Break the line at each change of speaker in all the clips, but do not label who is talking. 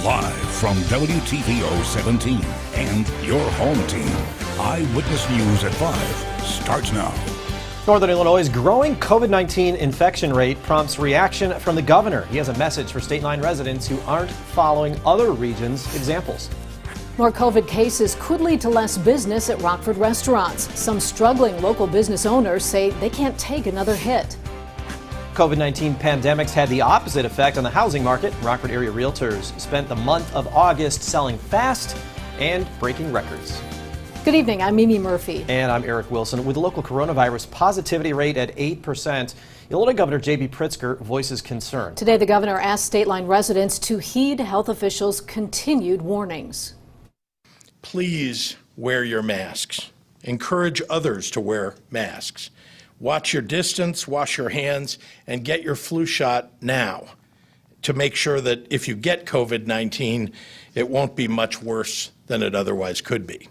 Live from WTVO 17 and your home team, Eyewitness News at 5 starts now.
Northern Illinois' growing COVID-19 infection rate prompts reaction from the governor. He has a message for state line residents who aren't following other regions' examples.
More COVID cases could lead to less business at Rockford restaurants. Some struggling local business owners say they can't take another hit.
COVID-19 pandemic's had the opposite effect on the housing market. Rockford area realtors spent the month of August selling fast and breaking records.
Good evening, I'm Mimi Murphy.
And I'm Eric Wilson. With the local coronavirus positivity rate at 8%, Illinois Governor J.B. Pritzker voices concern.
Today, the governor asked state line residents to heed health officials' continued warnings.
Please wear your masks. Encourage others to wear masks. Watch your distance, wash your hands, and get your flu shot now to make sure that if you get COVID-19, it won't be much worse than it otherwise could be.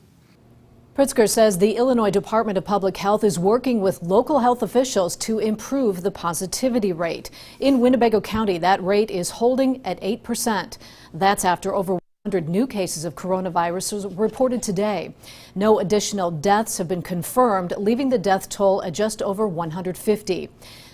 Pritzker says the Illinois Department of Public Health is working with local health officials to improve the positivity rate. In Winnebago County, that rate is holding at 8%. That's after over 100 new cases of coronavirus were reported today. No additional deaths have been confirmed, leaving the death toll at just over 150.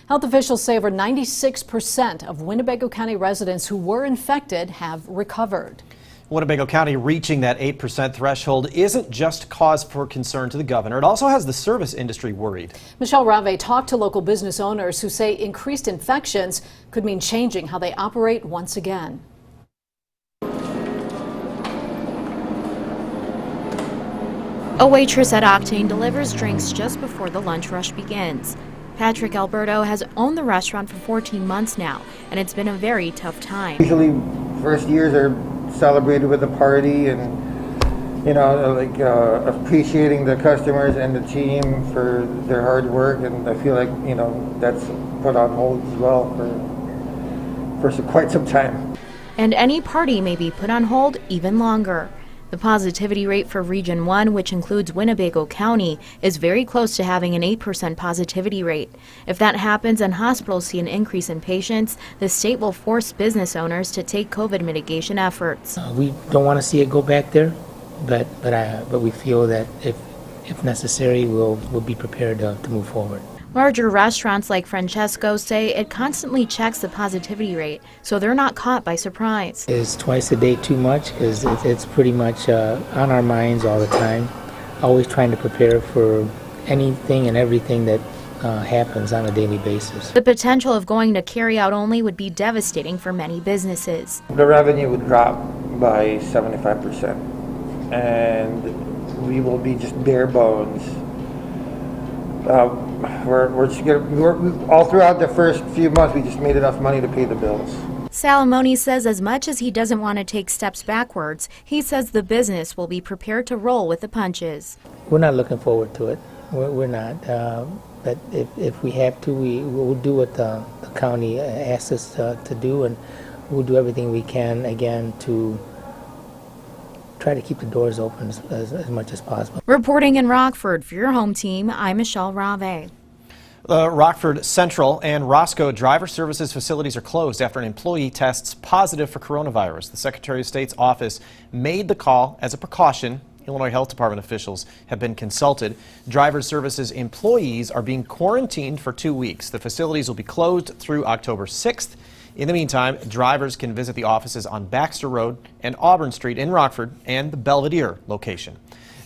Health officials say over 96% of Winnebago County residents who were infected have recovered.
Winnebago County reaching that 8% threshold isn't just cause for concern to the governor. It also has the service industry worried.
Michelle Rave talked to local business owners who say increased infections could mean changing how they operate once again.
A waitress at Octane delivers drinks just before the lunch rush begins. Patrick Alberto has owned the restaurant for 14 months now, and it's been a very tough time.
Usually first years are celebrated with a party and, appreciating the customers and the team for their hard work, and I feel like, that's put on hold as well for quite some time.
And any party may be put on hold even longer. The positivity rate for Region 1, which includes Winnebago County, is very close to having an 8% positivity rate. If that happens and hospitals see an increase in patients, the state will force business owners to take COVID mitigation efforts.
We don't want to see it go back there, but we feel that if necessary, we'll be prepared to move forward.
Larger restaurants like Francesco's say it constantly checks the positivity rate, so they're not caught by surprise.
Is twice a day too much? Because it's pretty much on our minds all the time, always trying to prepare for anything and everything that happens on a daily basis.
The potential of going to carry-out only would be devastating for many businesses.
The revenue would drop by 75%, and we will be just bare bones. We're all throughout the first few months, we just made enough money to pay the bills.
Salamone says as much as he doesn't want to take steps backwards, he says the business will be prepared to roll with the punches.
We're not looking forward to it. We're not. But if we have to, we'll do what the county asks us to do, and we'll do everything we can, again, to try to keep the doors open as much as possible.
Reporting in Rockford for your home team, I'm Michelle Rave.
The Rockford Central and Roscoe driver services facilities are closed after an employee tests positive for coronavirus. The Secretary of State's office made the call as a precaution. Illinois Health Department officials have been consulted. Driver services employees are being quarantined for 2 weeks. The facilities will be closed through October 6th. In the meantime, drivers can visit the offices on Baxter Road and Auburn Street in Rockford and the Belvedere location.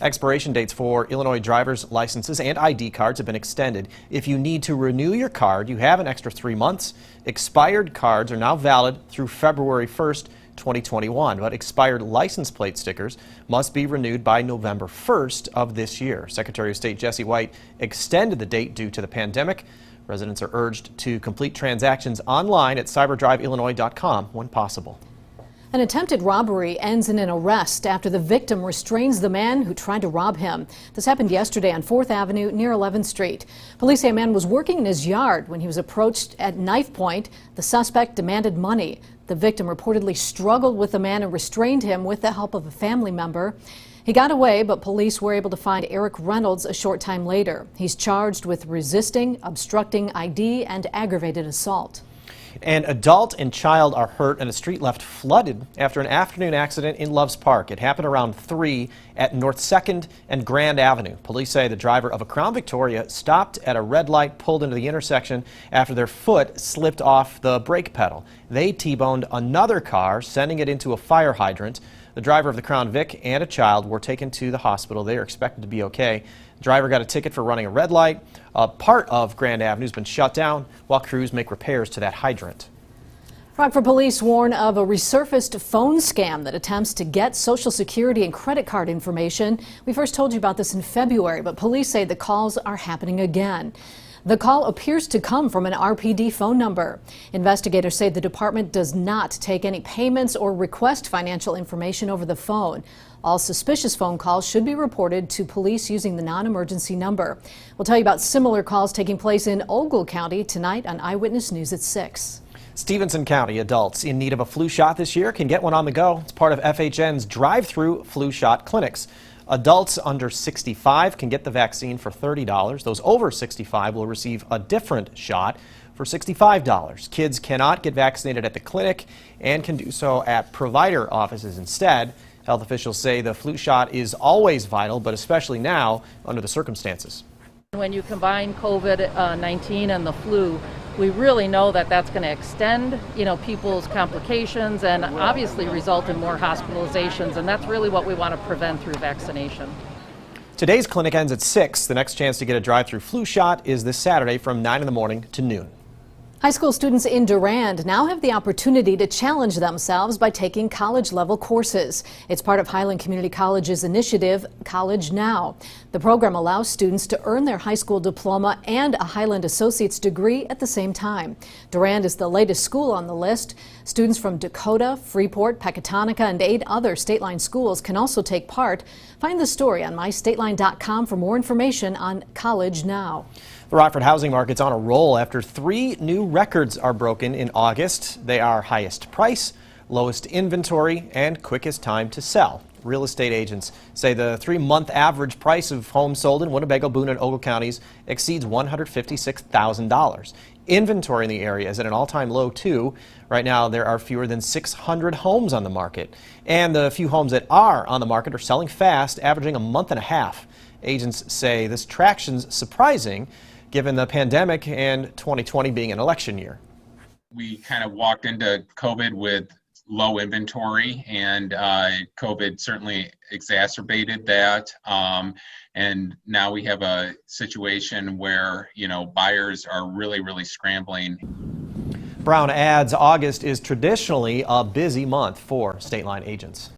Expiration dates for Illinois driver's licenses and ID cards have been extended. If you need to renew your card, you have an extra 3 months. Expired cards are now valid through February 1st, 2021, but expired license plate stickers must be renewed by November 1st of this year. Secretary of State Jesse White extended the date due to the pandemic. Residents are urged to complete transactions online at cyberdriveillinois.com when possible.
An attempted robbery ends in an arrest after the victim restrains the man who tried to rob him. This happened yesterday on 4th Avenue near 11th Street. Police say a man was working in his yard when he was approached at knife point. The suspect demanded money. The victim reportedly struggled with the man and restrained him with the help of a family member. He got away, but police were able to find Eric Reynolds a short time later. He's charged with resisting, obstructing ID, and aggravated assault.
An adult and child are hurt and a street left flooded after an afternoon accident in Loves Park. It happened around 3 at North 2nd and Grand Avenue. Police say the driver of a Crown Victoria stopped at a red light, pulled into the intersection after their foot slipped off the brake pedal. They T-boned another car, sending it into a fire hydrant. The driver of the Crown Vic and a child were taken to the hospital. They are expected to be okay. The driver got a ticket for running a red light. A part of Grand Avenue has been shut down while crews make repairs to that hydrant.
Rockford police warn of a resurfaced phone scam that attempts to get Social Security and credit card information. We first told you about this in February, but police say the calls are happening again. The call appears to come from an RPD phone number. Investigators say the department does not take any payments or request financial information over the phone. All suspicious phone calls should be reported to police using the non-emergency number. We'll tell you about similar calls taking place in Ogle County tonight on Eyewitness News at 6.
Stevenson County adults in need of a flu shot this year can get one on the go. It's part of FHN's drive-through flu shot clinics. Adults under 65 can get the vaccine for $30. Those over 65 will receive a different shot for $65. Kids cannot get vaccinated at the clinic and can do so at provider offices instead. Health officials say the flu shot is always vital, but especially now under the circumstances.
When you combine COVID-19 and the flu, we really know that that's going to extend, people's complications and obviously result in more hospitalizations, and that's really what we want to prevent through vaccination.
Today's clinic ends at 6. The next chance to get a drive-through flu shot is this Saturday from 9 in the morning to noon.
High school students in Durand now have the opportunity to challenge themselves by taking college-level courses. It's part of Highland Community College's initiative, College Now. The program allows students to earn their high school diploma and a Highland Associate's degree at the same time. Durand is the latest school on the list. Students from Dakota, Freeport, Pecatonica, and 8 other State Line schools can also take part. Find the story on mystateline.com for more information on College Now.
The Rockford housing market's on a roll after 3 new records are broken in August. They are highest price, lowest inventory, and quickest time to sell. Real estate agents say the 3-month average price of homes sold in Winnebago, Boone, and Ogle counties exceeds $156,000. Inventory in the area is at an all-time low, too. Right now, there are fewer than 600 homes on the market. And the few homes that are on the market are selling fast, averaging a month and a half. Agents say this traction's surprising, given the pandemic and 2020 being an election year.
We kind of walked into COVID with low inventory, and COVID certainly exacerbated that. And now we have a situation where, buyers are really scrambling.
Brown adds August is traditionally a busy month for State Line agents.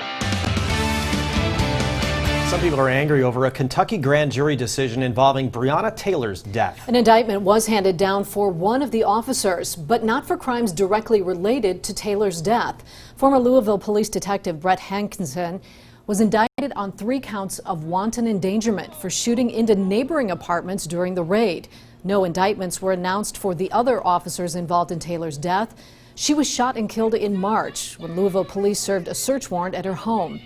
Some people are angry over a Kentucky grand jury decision involving Breonna Taylor's death.
An indictment was handed down for one of the officers, but not for crimes directly related to Taylor's death. Former Louisville Police Detective Brett Hankinson was indicted on 3 counts of wanton endangerment for shooting into neighboring apartments during the raid. No indictments were announced for the other officers involved in Taylor's death. She was shot and killed in March when Louisville police served a search warrant at her home.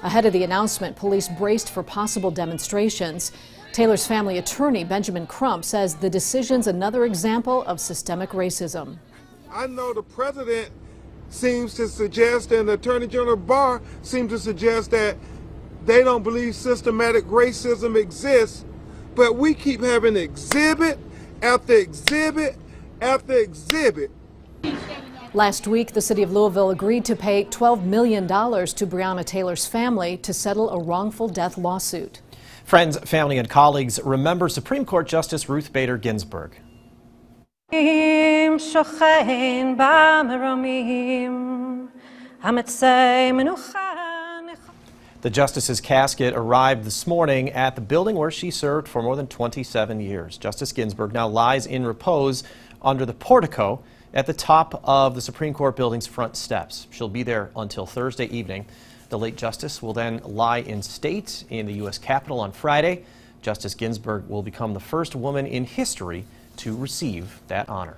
Ahead of the announcement, police braced for possible demonstrations. Taylor's family attorney, Benjamin Crump, says the decision's another example of systemic racism.
I know the president seems to suggest, and the Attorney General Barr seems to suggest that they don't believe systematic racism exists, but we keep having exhibit after exhibit after exhibit.
Last week, the city of Louisville agreed to pay $12 million to Breonna Taylor's family to settle a wrongful death lawsuit.
Friends, family, and colleagues remember Supreme Court Justice Ruth Bader Ginsburg. The justice's casket arrived this morning at the building where she served for more than 27 years. Justice Ginsburg now lies in repose under the portico at the top of the Supreme Court building's front steps. She'll be there until Thursday evening. The late justice will then lie in state in the U.S. Capitol on Friday. Justice Ginsburg will become the first woman in history to receive that honor.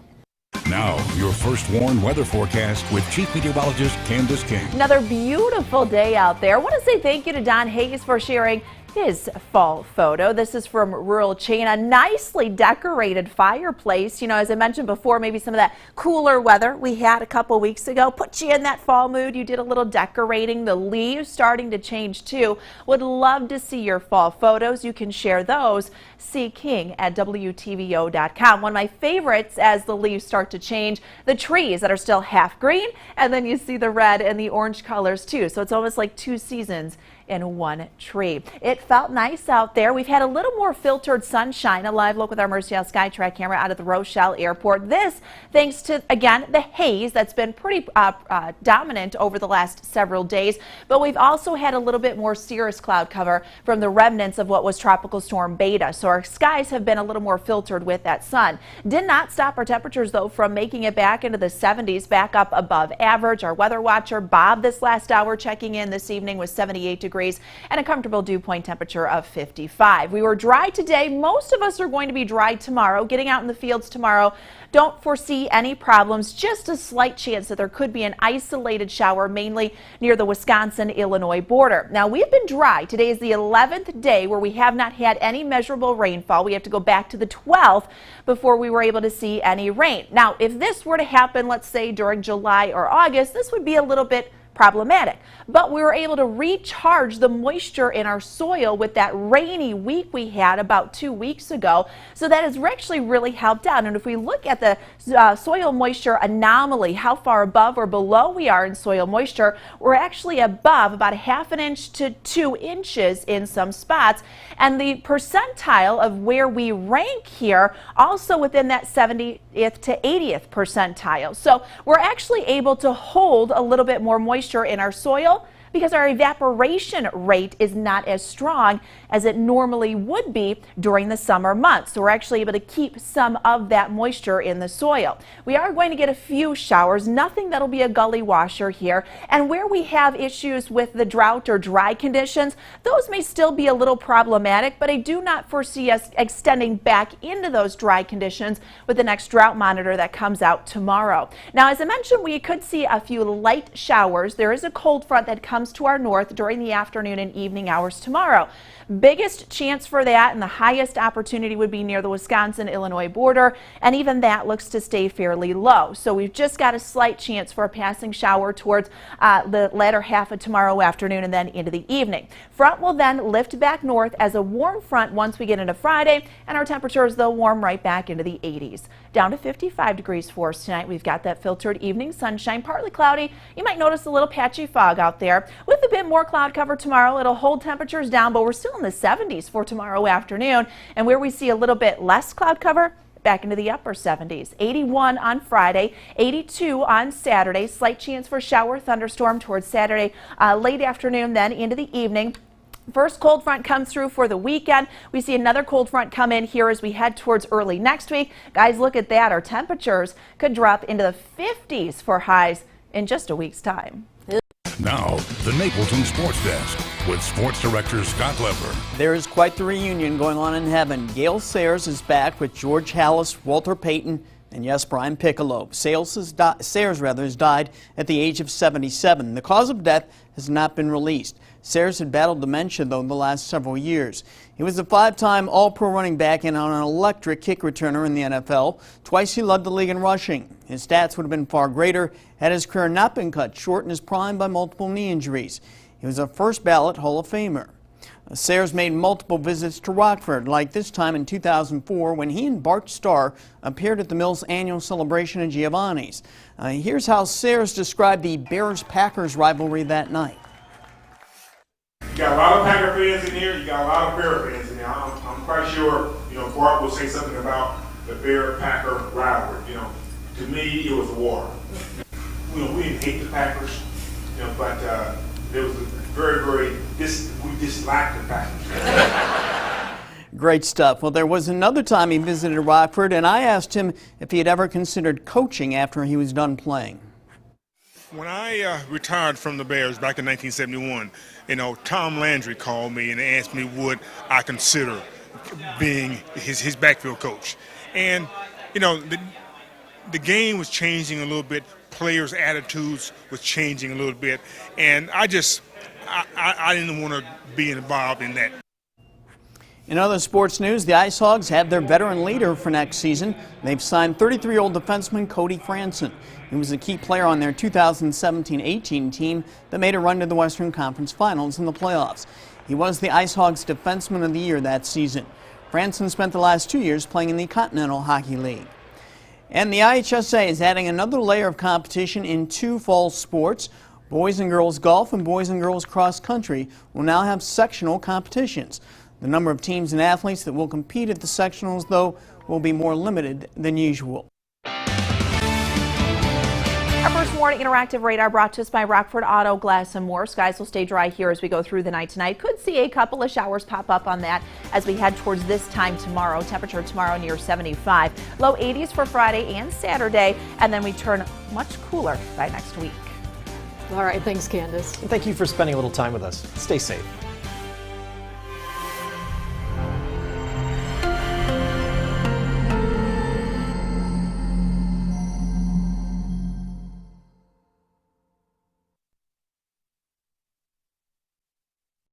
Now, your First Warn weather forecast with Chief Meteorologist Candace King.
Another beautiful day out there. I want to say thank you to Don Hayes for sharing his fall photo. This is from Rural Chain, a nicely decorated fireplace. You know, as I mentioned before, maybe some of that cooler weather we had a couple weeks ago put you in that fall mood. You did a little decorating. The leaves starting to change too. Would love to see your fall photos. You can share those. C. King at WTVO.com. One of my favorites as the leaves start to change, the trees that are still half green, and then you see the red and the orange colors too. So it's almost like two seasons in one tree. It felt nice out there. We've had a little more filtered sunshine. A live look with our Mercial SkyTrack camera out of the Rochelle Airport. This thanks to, again, the haze that's been pretty dominant over the last several days. But we've also had a little bit more cirrus cloud cover from the remnants of what was Tropical Storm Beta. So our skies have been a little more filtered with that sun. Did not stop our temperatures, though, from making it back into the 70s, back up above average. Our weather watcher, Bob, this last hour checking in this evening was 78 degrees and a comfortable dew point temperature of 55. We were dry today. Most of us are going to be dry tomorrow. Getting out in the fields tomorrow, don't foresee any problems. Just a slight chance that there could be an isolated shower, mainly near the Wisconsin-Illinois border. Now, we've been dry. Today is the 11th day where we have not had any measurable rainfall. We have to go back to the 12th before we were able to see any rain. Now, if this were to happen, let's say during July or August, this would be a little bit problematic, but we were able to recharge the moisture in our soil with that rainy week we had about 2 weeks ago. So that has actually really helped out. And if we look at the soil moisture anomaly, how far above or below we are in soil moisture, we're actually above about a ½ inch to 2 inches in some spots. And the percentile of where we rank here also within that 70th to 80th percentile. So we're actually able to hold a little bit more moisture in our soil because our evaporation rate is not as strong as it normally would be during the summer months. So we're actually able to keep some of that moisture in the soil. We are going to get a few showers, nothing that'll be a gully washer here. And where we have issues with the drought or dry conditions, those may still be a little problematic, but I do not foresee us extending back into those dry conditions with the next drought monitor that comes out tomorrow. Now, as I mentioned, we could see a few light showers. There is a cold front that comes to our north during the afternoon and evening hours tomorrow. Biggest chance for that and the highest opportunity would be near the Wisconsin-Illinois border, and even that looks to stay fairly low. So we've just got a slight chance for a passing shower towards the latter half of tomorrow afternoon and then into the evening. Front will then lift back north as a warm front once we get into Friday, and our temperatures, they'll warm right back into the 80s. Down to 55 degrees for us tonight. We've got that filtered evening sunshine, partly cloudy. You might notice a little patchy fog out there. With a bit more cloud cover tomorrow, it'll hold temperatures down, but we're still in the 70s for tomorrow afternoon. And where we see a little bit less cloud cover, back into the upper 70s. 81 on Friday, 82 on Saturday. Slight chance for shower thunderstorm towards Saturday late afternoon, then into the evening. First cold front comes through for the weekend. We see another cold front come in here as we head towards early next week. Guys, look at that. Our temperatures could drop into the 50s for highs in just a week's time.
Now, the Napleton Sports Desk with Sports Director Scott Lever.
There is quite the reunion going on in heaven. Gail Sayers is back with George Hallis, Walter Payton, and yes, Brian Piccolo. Sayers has died at the age of 77. The cause of death has not been released. Sayers had battled dementia, though, in the last several years. He was a 5-time All-Pro running back and on an electric kick returner in the NFL. Twice he led the league in rushing. His stats would have been far greater had his career not been cut short in his prime by multiple knee injuries. He was a first-ballot Hall of Famer. Sayers made multiple visits to Rockford, like this time in 2004 when he and Bart Starr appeared at the Mills' annual celebration at Giovanni's. Here's how Sayers described the Bears-Packers rivalry that night.
You got a lot of Packer fans in here. You got a lot of Bear fans in here. I'm quite sure, Bart will say something about the Bear-Packer rivalry. To me, it was a war. We didn't hate the Packers, but there was we disliked the Packers.
Great stuff. Well, there was another time he visited Rockford, and I asked him if he had ever considered coaching after he was done playing.
When I retired from the Bears back in 1971, Tom Landry called me and asked me would I consider being his backfield coach. And, the game was changing a little bit. Players' attitudes was changing a little bit. And I didn't want to be involved in that.
In other sports news, the Ice Hogs have their veteran leader for next season. They've signed 33-year-old defenseman Cody Franson. He was a key player on their 2017-18 team that made a run to the Western Conference Finals in the playoffs. He was the Ice Hogs Defenseman of the Year that season. Franson spent the last 2 years playing in the Continental Hockey League. And the IHSA is adding another layer of competition in 2 fall sports. Boys and girls golf and boys and girls cross country will now have sectional competitions. The number of teams and athletes that will compete at the sectionals, though, will be more limited than usual.
Our first warning interactive radar brought to us by Rockford Auto Glass and More. Skies will stay dry here as we go through the night tonight. Could see a couple of showers pop up on that as we head towards this time tomorrow. Temperature tomorrow near 75. Low 80s for Friday and Saturday, and then we turn much cooler by next week.
All right, thanks, Candace.
And thank you for spending a little time with us. Stay safe.